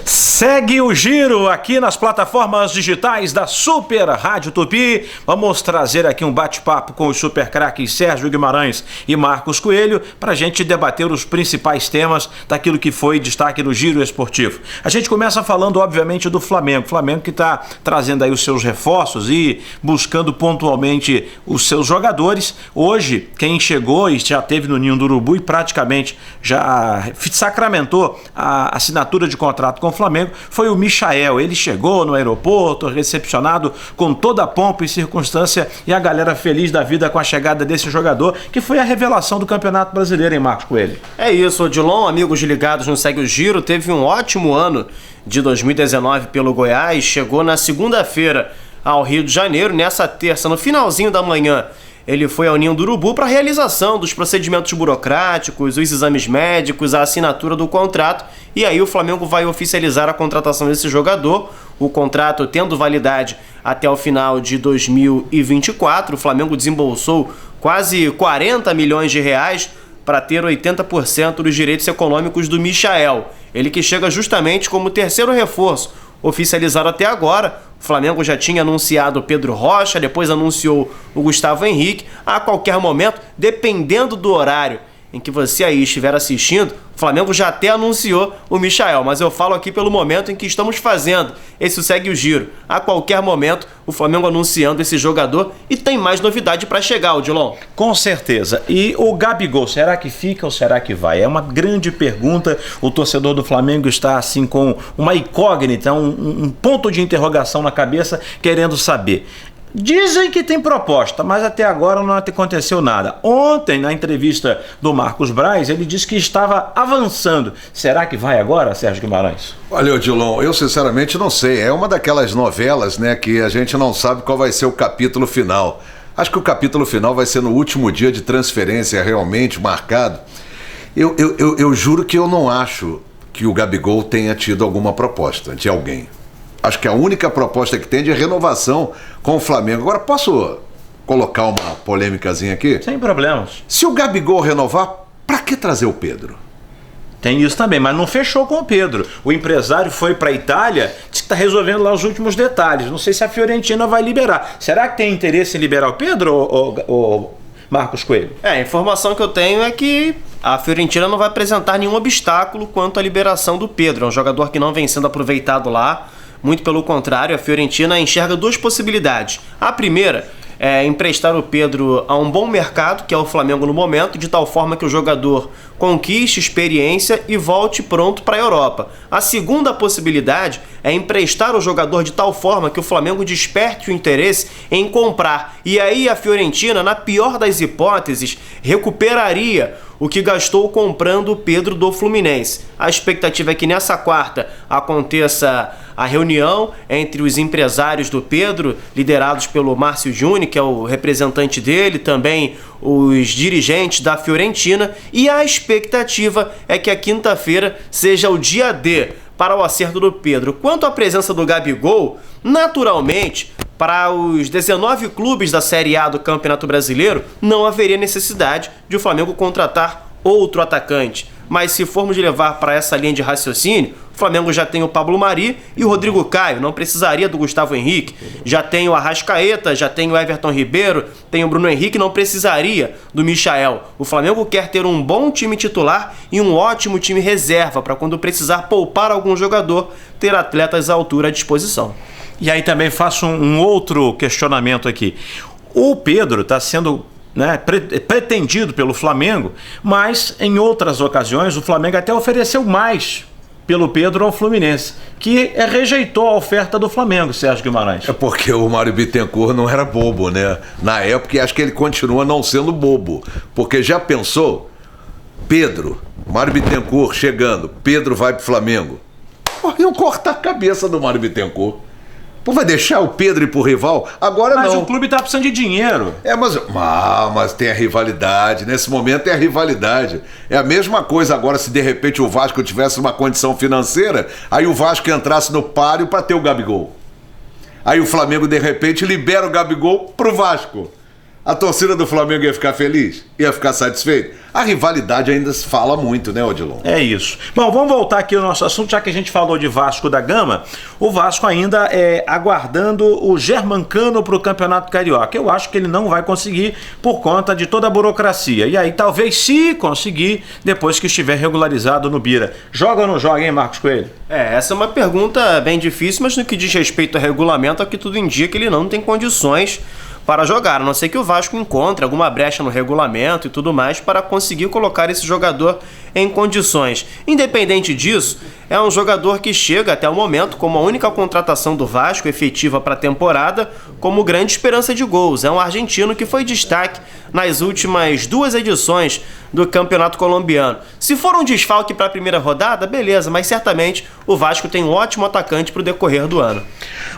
Segue o giro aqui nas plataformas digitais da Super Rádio Tupi. Vamos trazer aqui um bate-papo com os super craques Sérgio Guimarães e Marcos Coelho para a gente debater os principais temas daquilo que foi destaque no giro esportivo. A gente começa falando, obviamente, do Flamengo. Flamengo que está trazendo aí os seus reforços e buscando pontualmente os seus jogadores. Hoje, quem chegou e já teve no Ninho do Urubu e praticamente já sacramentou a assinatura de contrato com o Flamengo foi o Michael. Ele chegou no aeroporto, recepcionado com toda a pompa e circunstância, e a galera feliz da vida com a chegada desse jogador, que foi a revelação do Campeonato Brasileiro, hein, Marcos Coelho? É isso, Odilon, amigos ligados no Segue o Giro, teve um ótimo ano de 2019 pelo Goiás, chegou na segunda-feira ao Rio de Janeiro, nessa terça, no finalzinho da manhã, ele foi ao Ninho do Urubu para a realização dos procedimentos burocráticos, os exames médicos, a assinatura do contrato, e aí o Flamengo vai oficializar a contratação desse jogador, o contrato tendo validade até o final de 2024. O Flamengo desembolsou quase 40 milhões de reais para ter 80% dos direitos econômicos do Michael, ele que chega justamente como terceiro reforço oficializado até agora. O Flamengo já tinha anunciado o Pedro Rocha, depois anunciou o Gustavo Henrique. A qualquer momento, dependendo do horário em que você aí estiver assistindo, o Flamengo já até anunciou o Michael, mas eu falo aqui pelo momento em que estamos fazendo esse Segue o Giro. A qualquer momento, o Flamengo anunciando esse jogador, e tem mais novidade para chegar, Odilon. Com certeza. E o Gabigol, será que fica ou será que vai? É uma grande pergunta. O torcedor do Flamengo está assim com uma incógnita, um ponto de interrogação na cabeça, querendo saber. Dizem que tem proposta, mas até agora não aconteceu nada. Ontem, na entrevista do Marcos Braz, ele disse que estava avançando. Será que vai agora, Sérgio Guimarães? Olha, Odilon, eu sinceramente não sei. É uma daquelas novelas, né, que a gente não sabe qual vai ser o capítulo final. Acho que o capítulo final vai ser no último dia de transferência realmente marcado. Eu juro que eu não acho que o Gabigol tenha tido alguma proposta de alguém. Acho que a única proposta que tem é de renovação com o Flamengo. Agora, posso colocar uma polêmicazinha aqui? Sem problemas. Se o Gabigol renovar, pra que trazer o Pedro? Tem isso também, mas não fechou com o Pedro. O empresário foi para a Itália, disse que está resolvendo lá os últimos detalhes. Não sei se a Fiorentina vai liberar. Será que tem interesse em liberar o Pedro, ou Marcos Coelho? A informação que eu tenho é que a Fiorentina não vai apresentar nenhum obstáculo quanto à liberação do Pedro. É um jogador que não vem sendo aproveitado lá. Muito pelo contrário, a Fiorentina enxerga duas possibilidades. A primeira é emprestar o Pedro a um bom mercado, que é o Flamengo no momento, de tal forma que o jogador conquiste experiência e volte pronto para a Europa. A segunda possibilidade é emprestar o jogador de tal forma que o Flamengo desperte o interesse em comprar. E aí a Fiorentina, na pior das hipóteses, recuperaria o que gastou comprando o Pedro do Fluminense. A expectativa é que nessa quarta aconteça a reunião entre os empresários do Pedro, liderados pelo Márcio Júnior, que é o representante dele, também os dirigentes da Fiorentina, e a expectativa é que a quinta-feira seja o dia D para o acerto do Pedro. Quanto à presença do Gabigol, naturalmente, para os 19 clubes da Série A do Campeonato Brasileiro, não haveria necessidade de o Flamengo contratar outro atacante. Mas se formos levar para essa linha de raciocínio, o Flamengo já tem o Pablo Mari e o Rodrigo Caio, não precisaria do Gustavo Henrique. Já tem o Arrascaeta, já tem o Everton Ribeiro, tem o Bruno Henrique, não precisaria do Michael. O Flamengo quer ter um bom time titular e um ótimo time reserva para quando precisar poupar algum jogador, ter atletas à altura à disposição. E aí também faço um outro questionamento aqui. O Pedro está sendo pretendido pelo Flamengo, mas em outras ocasiões o Flamengo até ofereceu mais pelo Pedro ao Fluminense, que rejeitou a oferta do Flamengo, Sérgio Guimarães. É porque o Mário Bittencourt não era bobo, né? Na época, e acho que ele continua não sendo bobo, porque já pensou, Pedro, Mário Bittencourt chegando, Pedro vai pro Flamengo, iam cortar a cabeça do Mário Bittencourt. Pô, vai deixar o Pedro ir pro rival? Agora mas não. Mas o clube tá precisando de dinheiro. Mas tem a rivalidade. Nesse momento é a rivalidade. É a mesma coisa agora se de repente o Vasco tivesse uma condição financeira, aí o Vasco entrasse no páreo para ter o Gabigol. Aí o Flamengo de repente libera o Gabigol pro Vasco. A torcida do Flamengo ia ficar feliz? Ia ficar satisfeita? A rivalidade ainda se fala muito, né, Odilon? É isso. Bom, vamos voltar aqui ao nosso assunto, já que a gente falou de Vasco da Gama. O Vasco ainda aguardando o Germancano para o Campeonato Carioca. Eu acho que ele não vai conseguir por conta de toda a burocracia. E aí, talvez, se conseguir, depois que estiver regularizado no Bira. Joga ou não joga, hein, Marcos Coelho? Essa é uma pergunta bem difícil, mas no que diz respeito ao regulamento, aqui tudo indica que ele não tem condições para jogar, a não ser que o Vasco encontre alguma brecha no regulamento e tudo mais para conseguir colocar esse jogador em condições. Independente disso, é um jogador que chega até o momento como a única contratação do Vasco efetiva para a temporada, como grande esperança de gols. É um argentino que foi destaque nas últimas 2 edições do Campeonato Colombiano. Se for um desfalque para a primeira rodada, beleza, mas certamente o Vasco tem um ótimo atacante para o decorrer do ano.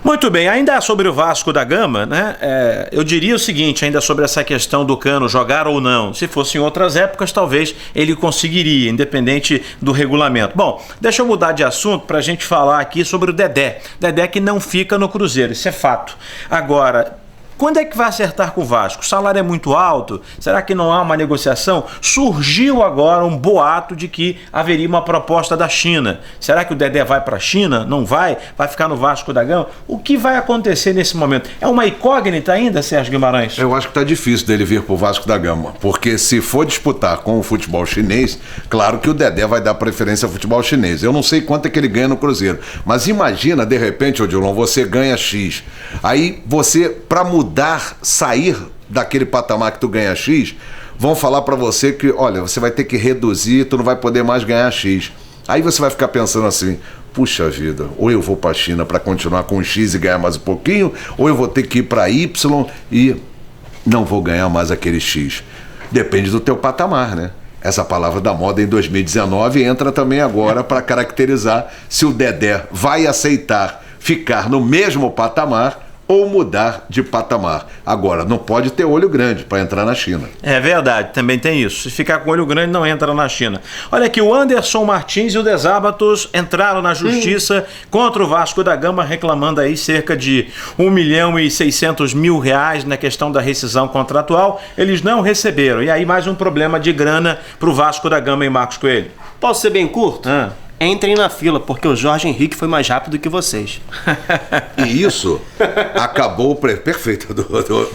Muito bem, ainda sobre o Vasco da Gama, né? Eu diria o seguinte, ainda sobre essa questão do Cano jogar ou não. Se fosse em outras épocas, talvez ele conseguiria, independente do regulamento. Bom, deixa eu mudar de assunto para a gente falar aqui sobre o Dedé. Dedé que não fica no Cruzeiro, isso é fato. Agora, quando é que vai acertar com o Vasco? O salário é muito alto? Será que não há uma negociação? Surgiu agora um boato de que haveria uma proposta da China. Será que o Dedé vai para a China? Não vai? Vai ficar no Vasco da Gama? O que vai acontecer nesse momento? É uma incógnita ainda, Sérgio Guimarães? Eu acho que está difícil dele vir para o Vasco da Gama, porque se for disputar com o futebol chinês, claro que o Dedé vai dar preferência ao futebol chinês. Eu não sei quanto é que ele ganha no Cruzeiro, mas imagina, de repente, Odilon, você ganha X. Aí você, para sair daquele patamar que tu ganha X, vão falar pra você que, olha, você vai ter que reduzir, tu não vai poder mais ganhar X. Aí você vai ficar pensando assim, puxa vida, ou eu vou pra China pra continuar com X e ganhar mais um pouquinho, ou eu vou ter que ir pra Y e não vou ganhar mais aquele X. Depende do teu patamar, né? Essa palavra da moda em 2019 entra também agora para caracterizar se o Dedé vai aceitar ficar no mesmo patamar ou mudar de patamar. Agora, não pode ter olho grande para entrar na China. É verdade, também tem isso. Se ficar com olho grande, não entra na China. Olha aqui, o Anderson Martins e o Desábatos entraram na justiça contra o Vasco da Gama, reclamando aí cerca de R$1.600.000 na questão da rescisão contratual. Eles não receberam. E aí mais um problema de grana para o Vasco da Gama, hein, Marcos Coelho? Posso ser bem curto? Entrem na fila, porque o Jorge Henrique foi mais rápido que vocês. E isso acabou... Perfeito,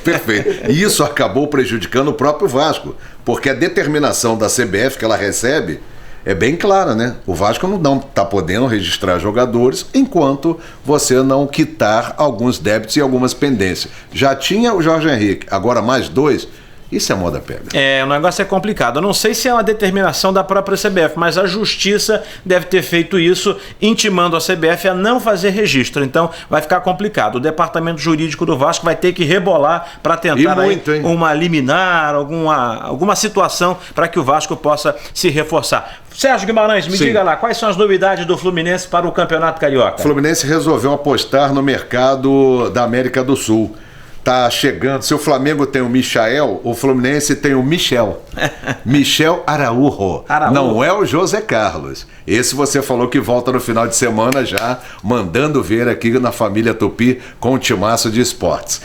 perfeito. E isso acabou prejudicando o próprio Vasco, porque a determinação da CBF que ela recebe é bem clara, né? O Vasco não está podendo registrar jogadores enquanto você não quitar alguns débitos e algumas pendências. Já tinha o Jorge Henrique, agora mais 2... Isso é moda pega. O negócio é complicado. Eu não sei se é uma determinação da própria CBF, mas a Justiça deve ter feito isso, intimando a CBF a não fazer registro. Então vai ficar complicado. O departamento jurídico do Vasco vai ter que rebolar para tentar uma liminar, alguma situação para que o Vasco possa se reforçar. Sérgio Guimarães, me diga lá, quais são as novidades do Fluminense para o Campeonato Carioca? O Fluminense resolveu apostar no mercado da América do Sul. Tá chegando, se o Flamengo tem o Michael, o Fluminense tem o Michel. Michel Araújo. Não é o José Carlos. Esse você falou que volta no final de semana já, mandando ver aqui na família Tupi com o timaço de esportes.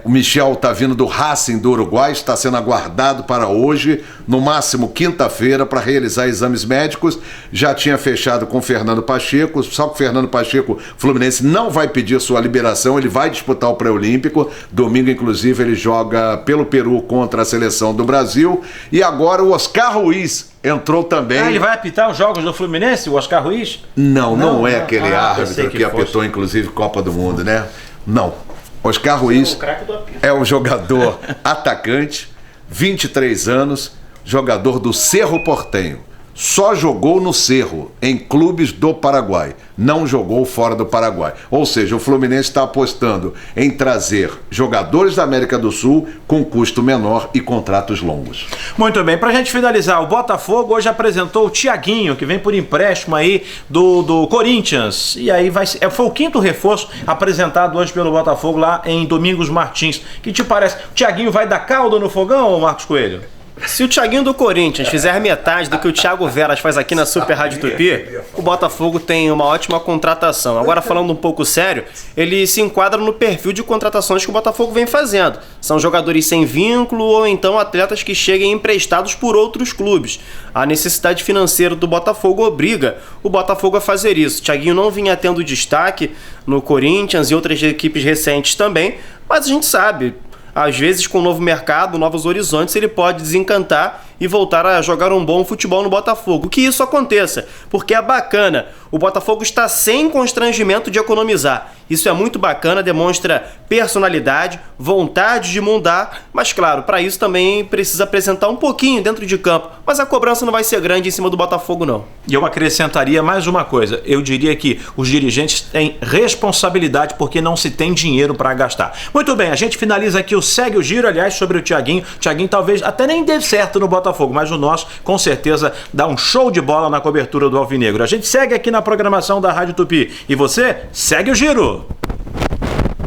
O Michel tá vindo do Racing do Uruguai, está sendo aguardado para hoje, no máximo quinta-feira, para realizar exames médicos. Já tinha fechado com o Fernando Pacheco, só que o Fernando Pacheco, Fluminense, não vai pedir sua liberação, ele vai disputar o pré-olímpico. Domingo, inclusive, ele joga pelo Peru contra a seleção do Brasil. E agora o Oscar Ruiz entrou também. Ele vai apitar os jogos do Fluminense, o Oscar Ruiz? Não é aquele árbitro que apitou, inclusive, Copa do Mundo, né? Não. Oscar Ruiz é um jogador atacante, 23 anos, jogador do Cerro Porteño. Só jogou no Cerro, em clubes do Paraguai. Não jogou fora do Paraguai. Ou seja, o Fluminense está apostando em trazer jogadores da América do Sul com custo menor e contratos longos. Muito bem, para a gente finalizar, o Botafogo hoje apresentou o Thiaguinho, que vem por empréstimo aí do Corinthians. E aí foi o 5º reforço apresentado hoje pelo Botafogo lá em Domingos Martins. Que te parece? O Thiaguinho vai dar caldo no fogão, Marcos Coelho? Se o Thiaguinho do Corinthians fizer metade do que o Thiago Veras faz aqui na Super Rádio Tupi, o Botafogo tem uma ótima contratação. Agora, falando um pouco sério, ele se enquadra no perfil de contratações que o Botafogo vem fazendo. São jogadores sem vínculo ou então atletas que cheguem emprestados por outros clubes. A necessidade financeira do Botafogo obriga o Botafogo a fazer isso. O Thiaguinho não vinha tendo destaque no Corinthians e outras equipes recentes também, mas a gente sabe, às vezes com o novo mercado, novos horizontes, ele pode desencantar e voltar a jogar um bom futebol no Botafogo. Que isso aconteça, porque é bacana. O Botafogo está sem constrangimento de economizar. Isso é muito bacana, demonstra personalidade, vontade de mudar, mas claro, para isso também precisa apresentar um pouquinho dentro de campo. Mas a cobrança não vai ser grande em cima do Botafogo, não. E eu acrescentaria mais uma coisa. Eu diria que os dirigentes têm responsabilidade porque não se tem dinheiro para gastar. Muito bem, a gente finaliza aqui o Segue o Giro, aliás, sobre o Thiaguinho. O Thiaguinho talvez até nem dê certo no Botafogo, mas o nosso, com certeza, dá um show de bola na cobertura do Alvinegro. A gente segue aqui na programação da Rádio Tupi. E você, segue o Giro!